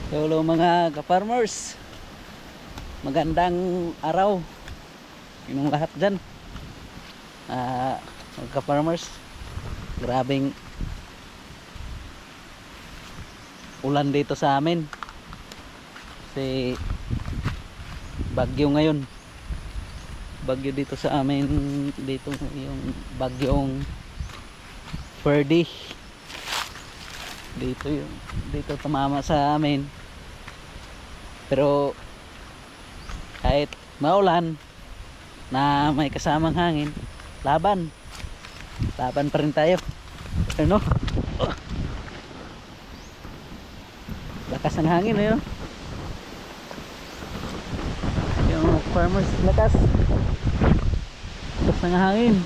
Hello mga ka-farmers. Magandang araw inyong lahat dyan. Mga ka-farmers, grabing ulan dito sa amin. Kasi bagyo ngayon. Bagyo dito sa amin. Dito yung bagyong Ferdy. Dito tumama sa amin. Pero kahit maulan na may kasamang hangin, laban pa rin tayo. Ano? Lakas ng hangin, ayun. Yung farmers, lakas ng hangin.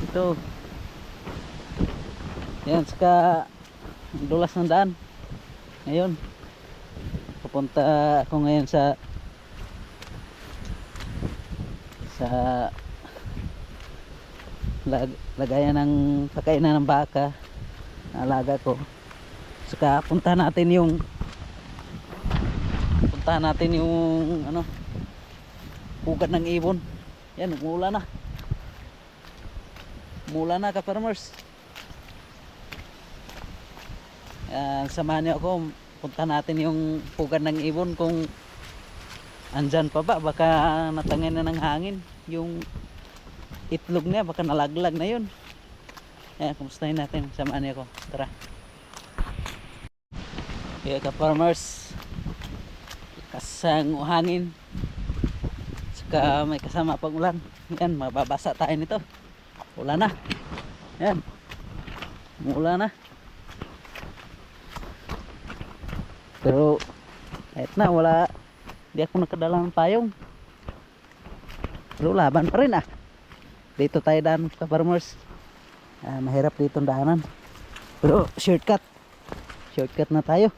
Ito. Yan, saka dulas ng daan. Ngayon pupunta ako ngayon sa lagayan ng pakainan ng baka na alaga ko. Saka puntahan natin yung ano, ugat ng ibon. Yan, umulan na ka-farmers. Samahan niyo ako, punta natin yung pugan ng ibon kung andyan pa ba, baka natangay na ng hangin yung itlog niya, baka nalaglag na yun. Kumustahin natin, samahan niyo ako, tara. Ka-farmers, kasang hangin, saka may kasama pang ulan. Yan, mababasa tayo nito. Ulan na, yan, umulan na. Pero kahit na wala, di ako nakadala ng payong. Pero laban pa rin Dito tayo daan ka-farmers. Mahirap dito ang daanan. Pero shortcut na tayo.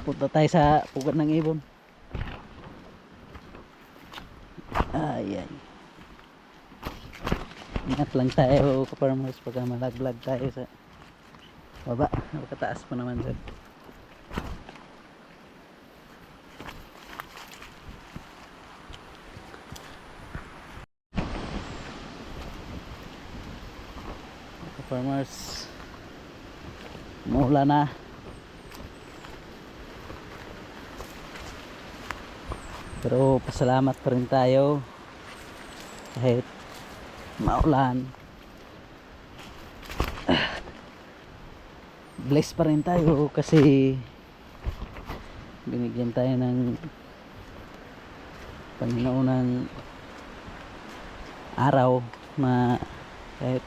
Punta tayo sa pugat ng ibon. Ay. Ingat lang tayo ka-farmers pagka malaglag tayo sa baba. Nakataas pa naman dyan. Ka-farmers, umuulan na. Pero pasalamat pa rin tayo kahit maulan. Bless pa rin tayo kasi binigyan tayo ng Panginoon ng araw na kahit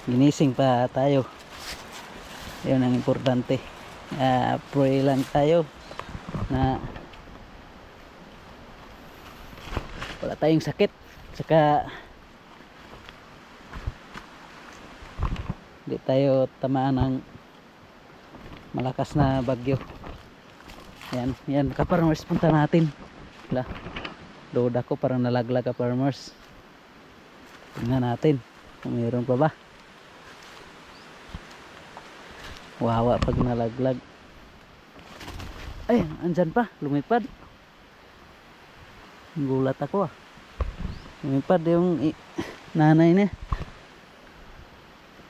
ginising pa tayo. Yun ang importante. Pray lang tayo na wala tayong sakit, saka hindi tayo tamaan ng malakas na bagyo. Yan ka-farmers, punta natin. Load ako, parang nalaglag ka-farmers. Tingnan natin kung mayroon pa ba. Wawa pag nalaglag. Ay, andyan pa, lumipad. Gulat ako lumipad yung nanay niya.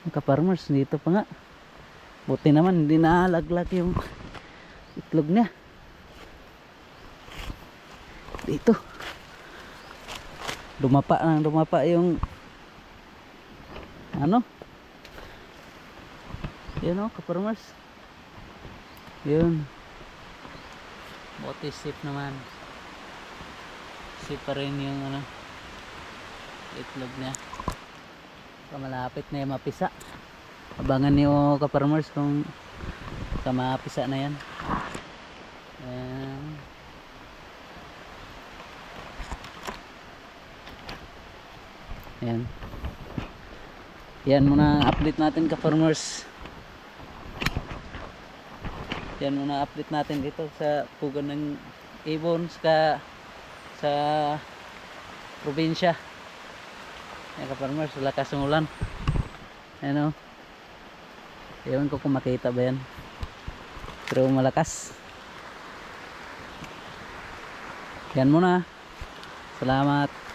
Ka-farmers, dito pa nga. Buti naman hindi nalaglag yung itlog niya. Dito dumapa yung ano, yun ka-farmers, yun. Buti safe naman, safe pa rin yung ano, itlog niya. Malapit na yung mapisa. Abangan niyo ka-farmers kung mapisa na yan. Yan muna update natin ka-farmers. Yan muna update natin dito sa pugan ng ibon sa probinsya. Yan ka-farmers, lakas ng ulan. Ano? Ewan ko kung makita ba yan. Pero malakas. Yan muna. Salamat.